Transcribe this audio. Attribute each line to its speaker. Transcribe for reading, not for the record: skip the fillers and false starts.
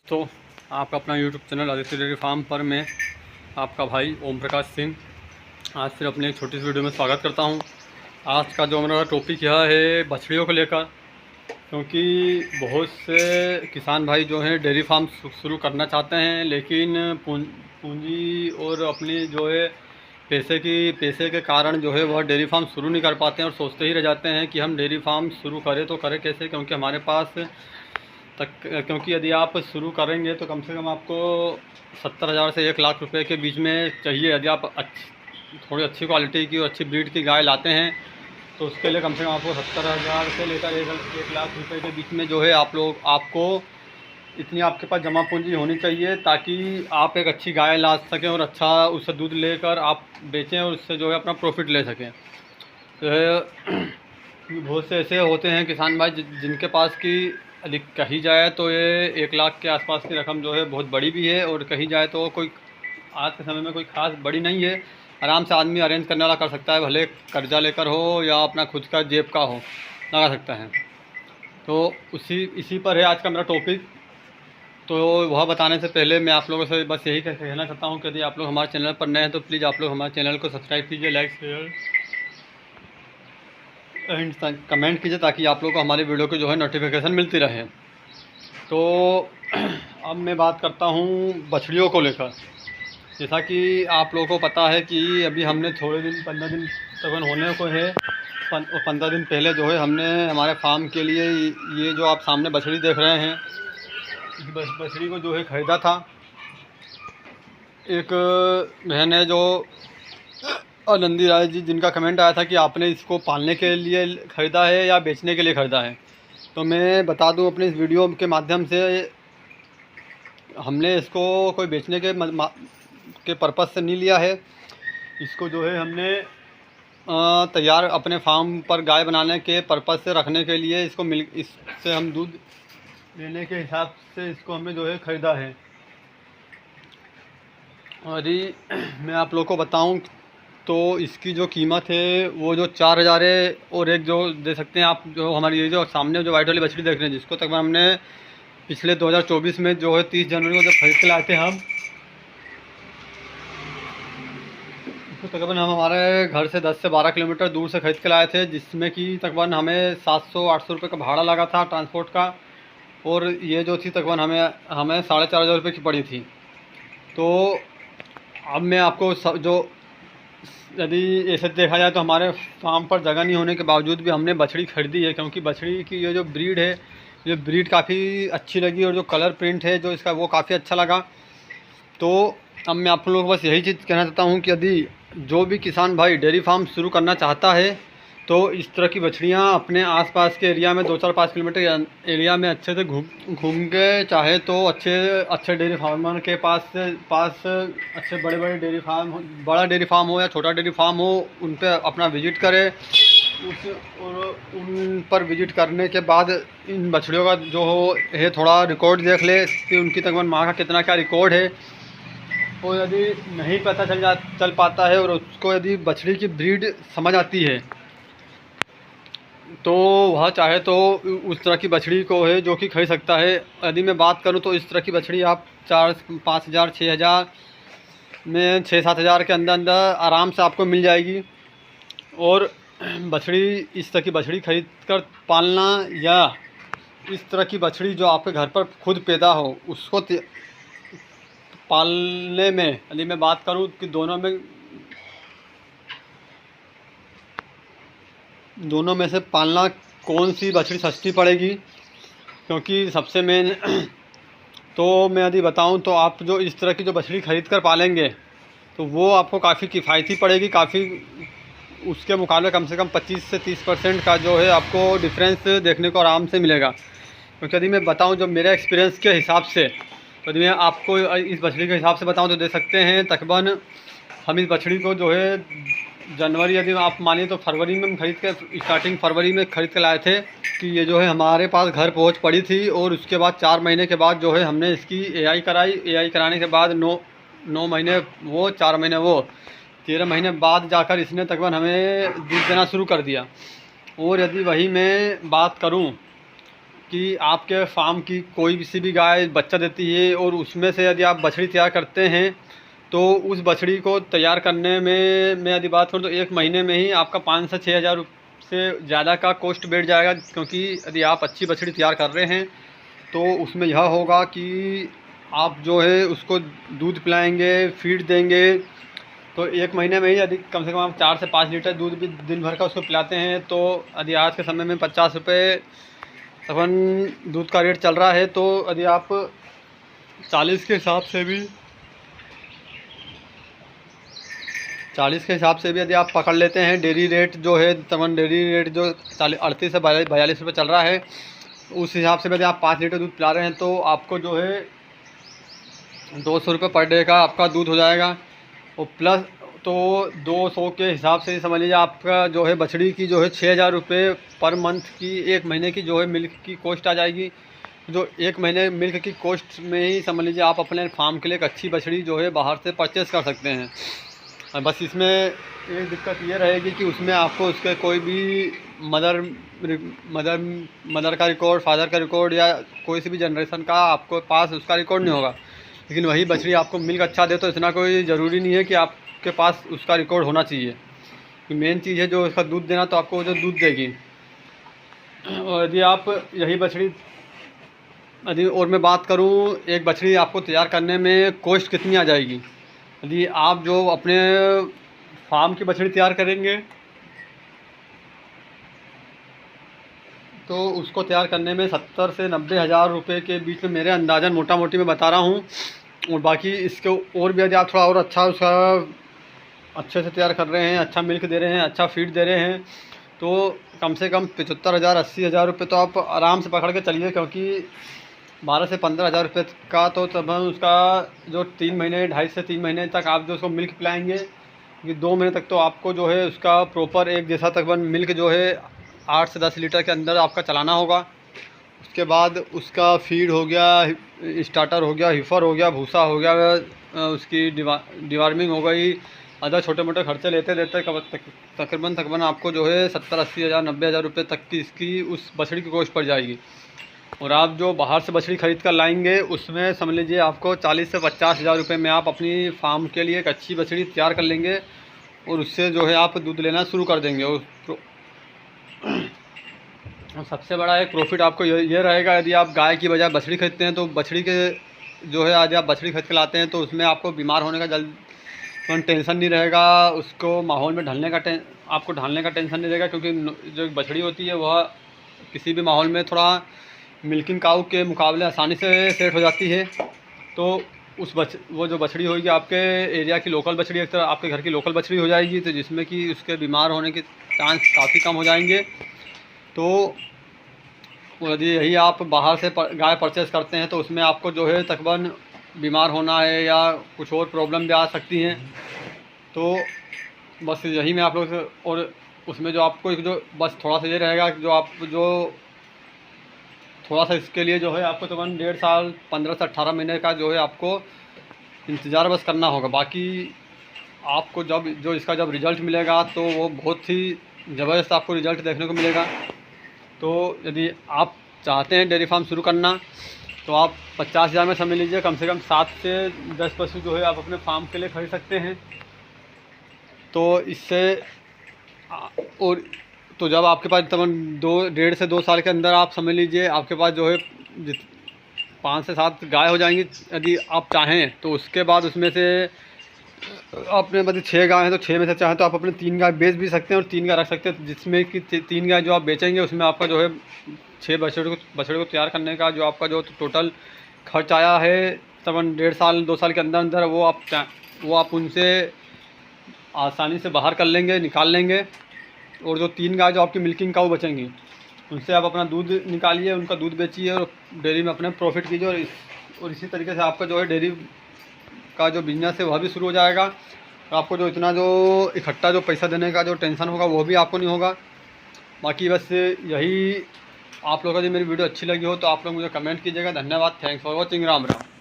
Speaker 1: तो आपका अपना YouTube channel Aditya dairy farm पर मैं आपका भाई ओम प्रकाश सिंह आज फिर अपने एक छोटी सी वीडियो में स्वागत करता हूं। आज का जो मेरा टॉपिक यह है बछड़ियों को लेकर, क्योंकि बहुत से किसान भाई जो हैं डेयरी फार्म शुरू करना चाहते हैं, लेकिन पूंजी और अपनी जो है पैसे के कारण जो है वह डेयरी फार्म शुरू नहीं कर पाते हैं और सोचते ही रह जाते हैं कि हम डेयरी फार्म शुरू करें तो करें कैसे, क्योंकि हमारे पास क्योंकि यदि आप शुरू करेंगे तो कम से कम आपको 70,000 से 1 लाख रुपए के बीच में चाहिए। यदि आप थोड़ी अच्छी क्वालिटी की और अच्छी ब्रीड की गाय लाते हैं तो उसके लिए कम से कम आपको 70,000 से लेकर 1 लाख रुपए के बीच में जो है आपको इतनी आपके पास जमा पूंजी होनी चाहिए, ताकि आप एक अच्छी गाय ला सकें और अच्छा उससे दूध लेकर आप बेचें और उससे जो है अपना प्रॉफिट ले सकें। तो बहुत से ऐसे होते हैं किसान भाई जिनके पास की अधिक कही जाए तो ये 1 लाख के आसपास की रकम जो है बहुत बड़ी भी है, और कही जाए तो कोई आज के समय में कोई ख़ास बड़ी नहीं है। आराम से आदमी अरेंज करने वाला कर सकता है, भले कर्जा लेकर हो या अपना खुद का जेब का हो, लगा सकता है। तो इसी पर है आज का मेरा टॉपिक। तो वह बताने से पहले मैं आप लोगों से बस यही कहना चाहता हूँ कि यदि आप लोग हमारे चैनल पर नए हैं तो प्लीज़ आप लोग हमारे चैनल को सब्सक्राइब कीजिए, लाइक शेयर एंड कमेंट कीजिए, ताकि आप लोग को हमारी वीडियो की जो है नोटिफिकेशन मिलती रहे। तो अब मैं बात करता हूँ बछड़ियों को लेकर। जैसा कि आप लोगों को पता है कि अभी हमने थोड़े दिन 15 दिन तक होने को है, 15 दिन पहले जो है हमने हमारे फार्म के लिए ये जो आप सामने बछड़ी देख रहे हैं, इस बछड़ी को जो है ख़रीदा था। एक बहन है जो आनंदी राय जी, जिनका कमेंट आया था कि आपने इसको पालने के लिए ख़रीदा है या बेचने के लिए ख़रीदा है। तो मैं बता दूं अपने इस वीडियो के माध्यम से, हमने इसको कोई बेचने के पर्पज़ से नहीं लिया है। इसको जो है हमने तैयार अपने फार्म पर गाय बनाने के पर्पज़ से रखने के लिए इससे हम दूध लेने के हिसाब से इसको हमने जो है ख़रीदा है। और मैं आप लोग को बताऊं तो इसकी जो कीमत है वो जो 4,000 है, और एक जो दे सकते हैं आप, जो हमारी ये जो सामने जो वाइट वाली बछड़ी देख रहे हैं, जिसको तकरीबन हमने पिछले 2024 में जो है 30 जनवरी को जब खरीद के लाए थे हम, इसको तकरीबन हम हमारे घर से 10 से 12 किलोमीटर दूर से खरीद के लाए थे, जिसमें कि तकरीबन हमें 700-800 रुपये का भाड़ा लगा था ट्रांसपोर्ट का, और ये जो थी तकरीबन हमें 4,500 रुपये की पड़ी थी। तो अब मैं आपको जो यदि ऐसे देखा जाए तो हमारे फार्म पर जगह नहीं होने के बावजूद भी हमने बछड़ी खरीदी है, क्योंकि बछड़ी की ये जो ब्रीड है, ये ब्रीड काफ़ी अच्छी लगी, और जो कलर प्रिंट है जो इसका वो काफ़ी अच्छा लगा। तो अब मैं आप लोगों को बस यही चीज़ कहना चाहता हूँ कि यदि जो भी किसान भाई डेयरी फार्म शुरू करना चाहता है तो इस तरह की बछड़ियाँ अपने आसपास के एरिया में 2-4-5 किलोमीटर एरिया में अच्छे से घूम के, चाहे तो अच्छे डेयरी फार्मर के पास अच्छे बड़े डेयरी फार्म, बड़ा डेयरी फार्म हो या छोटा डेयरी फार्म हो, उन पर अपना विजिट करे। और उन पर विजिट करने के बाद इन बछड़ियों का जो हो है थोड़ा रिकॉर्ड देख ले कि उनकी तकरीबन माह का कितना क्या रिकॉर्ड है। और यदि नहीं पता चल पाता है और उसको यदि बछड़ी की ब्रीड समझ आती है तो वह चाहे तो उस तरह की बछड़ी को है जो कि खरीद सकता है। यदि मैं बात करूं तो इस तरह की बछड़ी आप 4-5 हज़ार 6,000 में 6-7 हज़ार के अंदर आराम से आपको मिल जाएगी। और इस तरह की बछड़ी खरीद कर पालना या इस तरह की बछड़ी जो आपके घर पर खुद पैदा हो उसको पालने में, यदि मैं बात करूं कि दोनों में से पालना कौन सी बछड़ी सस्ती पड़ेगी, क्योंकि सबसे मेन तो मैं यदि बताऊं तो आप जो इस तरह की जो बछड़ी ख़रीद कर पालेंगे तो वो आपको काफ़ी किफ़ायती पड़ेगी, काफ़ी उसके मुकाबले कम से कम 25 से 30% का जो है आपको डिफरेंस देखने को आराम से मिलेगा। क्योंकि यदि मैं बताऊं जो मेरे एक्सपीरियंस के हिसाब से, तो यदि मैं आपको इस बछड़ी के हिसाब से बताऊं तो दे सकते हैं तकरीबन हम इस बछड़ी को जो है जनवरी, यदि आप मानिए तो फरवरी में हम स्टार्टिंग फरवरी में ख़रीद के लाए थे कि ये जो है हमारे पास घर पहुंच पड़ी थी। और उसके बाद 4 महीने के बाद जो है हमने इसकी एआई कराने के बाद 9 महीने वो 4 महीने वो 13 महीने बाद जाकर इसने तकरीबन हमें दूध देना शुरू कर दिया। और यदि वही मैं बात करूं कि आपके फार्म की कोई सी भी गाय बच्चा देती है और उसमें से यदि आप बछड़ी तैयार करते हैं तो उस बछड़ी को तैयार करने में मैं यदि बात करूँ तो 1 महीने में ही आपका 5 से 6 हज़ार से ज़्यादा का कॉस्ट बैठ जाएगा। क्योंकि यदि आप अच्छी बछड़ी तैयार कर रहे हैं तो उसमें यह होगा कि आप जो है उसको दूध पिलाएंगे, फीड देंगे, तो 1 महीने में ही यदि कम से कम आप 4 से 5 लीटर दूध भी दिन भर का उसको पिलाते हैं तो यदि आज के समय में 50 रुपये तकरीबन दूध का रेट चल रहा है, तो यदि आप 40 के हिसाब से भी 40 के हिसाब से भी यदि आप पकड़ लेते हैं, डेयरी रेट जो है तकरीबन डेयरी रेट जो 38 से 42 रुपये चल रहा है, उस हिसाब से यदि आप 5 लीटर दूध पिला रहे हैं तो आपको जो है 200 रुपये पर डे का आपका दूध हो जाएगा। और प्लस तो 200 के हिसाब से समझ लीजिए आपका जो है बछड़ी की जो है 6,000 रुपये पर मंथ की 1 महीने की जो है मिल्क की कॉस्ट आ जाएगी। जो 1 महीने मिल्क की कॉस्ट में ही समझ लीजिए आप अपने फार्म के लिए एक अच्छी बछड़ी जो है बाहर से परचेज़ कर सकते हैं। बस इसमें एक दिक्कत ये रहेगी कि उसमें आपको उसके कोई भी मदर का रिकॉर्ड, फादर का रिकॉर्ड या कोई सी भी जनरेशन का आपको पास उसका रिकॉर्ड नहीं होगा। लेकिन वही बछड़ी आपको मिल्क अच्छा दे तो इतना कोई ज़रूरी नहीं है कि आपके पास उसका रिकॉर्ड होना चाहिए। मेन चीज़ है जो उसका दूध देना, तो आपको जो दूध देगी। और यदि आप यही बछड़ी यदि और मैं बात करूं, एक बछड़ी आपको तैयार करने में कॉस्ट कितनी आ जाएगी। यदि आप जो अपने फार्म की बछड़ी तैयार करेंगे तो उसको तैयार करने में 70 से 90 हज़ार रुपये के बीच में मेरे अंदाज़न मोटा मोटी मैं बता रहा हूँ। और बाकी इसके और भी यदि आप थोड़ा और अच्छा उसका अच्छे से तैयार कर रहे हैं, अच्छा मिल्क दे रहे हैं, अच्छा फीड दे रहे हैं, तो कम से कम 75,000 80,000 रुपये तो आप आराम से पकड़ के चलिए। क्योंकि 12 से 15,000 रुपये का तो तब उसका जो 3 महीने 2.5 से 3 महीने तक आप जो उसको मिल्क पिलाएंगे, कि 2 महीने तक तो आपको जो है उसका प्रॉपर एक जैसा तकरीबन मिल्क जो है 8 से 10 लीटर के अंदर आपका चलाना होगा। उसके बाद उसका फीड हो गया, स्टार्टर हो गया, हिफर हो गया, भूसा हो गया, उसकी डिवार्मिंग हो गई, अदर छोटे मोटे खर्चे लेते देते तकरीबन आपको जो है 70-80 हज़ार 90 हज़ार रुपये तक की इसकी उस बछड़ी की कॉस्ट पड़ जाएगी। और आप जो बाहर से बछड़ी ख़रीद कर लाएंगे उसमें समझ लीजिए आपको 40 से 50 हज़ार रुपये में आप अपनी फार्म के लिए एक अच्छी बछड़ी तैयार कर लेंगे और उससे जो है आप दूध लेना शुरू कर देंगे। और सबसे बड़ा एक प्रॉफिट आपको ये रहेगा, यदि आप गाय की बजाय बछड़ी खरीदते हैं तो बछड़ी के जो है आज आप बछड़ी खरीद के लाते हैं तो उसमें आपको बीमार होने का टेंशन नहीं रहेगा, उसको माहौल में आपको ढालने का टेंशन नहीं रहेगा। क्योंकि जो बछड़ी होती है वह किसी भी माहौल में थोड़ा मिल्किंग काऊ के मुकाबले आसानी से सेट हो जाती है। तो वो जो बछड़ी होगी आपके एरिया की लोकल बछड़ी, एक तरह आपके घर की लोकल बछड़ी हो जाएगी, तो जिसमें कि उसके बीमार होने के चांस काफ़ी कम हो जाएंगे। तो यदि यही आप बाहर से गाय परचेज़ करते हैं तो उसमें आपको जो है तकरीबन बीमार होना है या कुछ और प्रॉब्लम भी आ सकती हैं। तो बस यही मैं आप लोग से, और उसमें जो आपको जो बस थोड़ा सा ये रहेगा कि जो आप जो थोड़ा सा इसके लिए जो है आपको तकरीबन 1.5 साल 15 से 18 महीने का जो है आपको इंतज़ार बस करना होगा। बाकी आपको जब इसका जब रिज़ल्ट मिलेगा तो वो बहुत ही ज़बरदस्त आपको रिज़ल्ट देखने को मिलेगा। तो यदि आप चाहते हैं डेयरी फार्म शुरू करना तो आप 50,000 में समझ लीजिए कम से कम 7 से 10 पशु जो है आप अपने फार्म के लिए खरीद सकते हैं। तो इससे और तो जब आपके पास तकरीबन 1.5 से 2 साल के अंदर आप समझ लीजिए आपके पास जो है 5 से 7 गाय हो जाएंगी यदि आप चाहें। तो उसके बाद उसमें से अपने मतलब 6 गाय हैं तो 6 में से चाहें तो आप अपने 3 गाय बेच भी सकते हैं और 3 गाय रख सकते हैं, जिसमें कि 3 गाय जो आप बेचेंगे उसमें आपका जो है 6 बछड़े को तैयार करने का जो आपका जो टोटल खर्च आया है तकरीबन 1.5 साल 2 साल के अंदर अंदर वो आप उनसे आसानी से बाहर कर लेंगे, निकाल लेंगे। और जो 3 गाय जो आपकी मिल्किंग काऊ बचेंगी उनसे आप अपना दूध निकालिए, उनका दूध बेचिए और डेयरी में अपने प्रॉफिट कीजिए। और इसी तरीके से आपका जो है डेयरी का जो बिजनेस है वह भी शुरू हो जाएगा। और आपको जो इतना जो इकट्ठा जो पैसा देने का जो टेंशन होगा वो भी आपको नहीं होगा। बाकी बस यही, आप लोगों को यदि मेरी वीडियो अच्छी लगी हो तो आप लोग मुझे कमेंट कीजिएगा। धन्यवाद, thanks for watching, Ram Ram.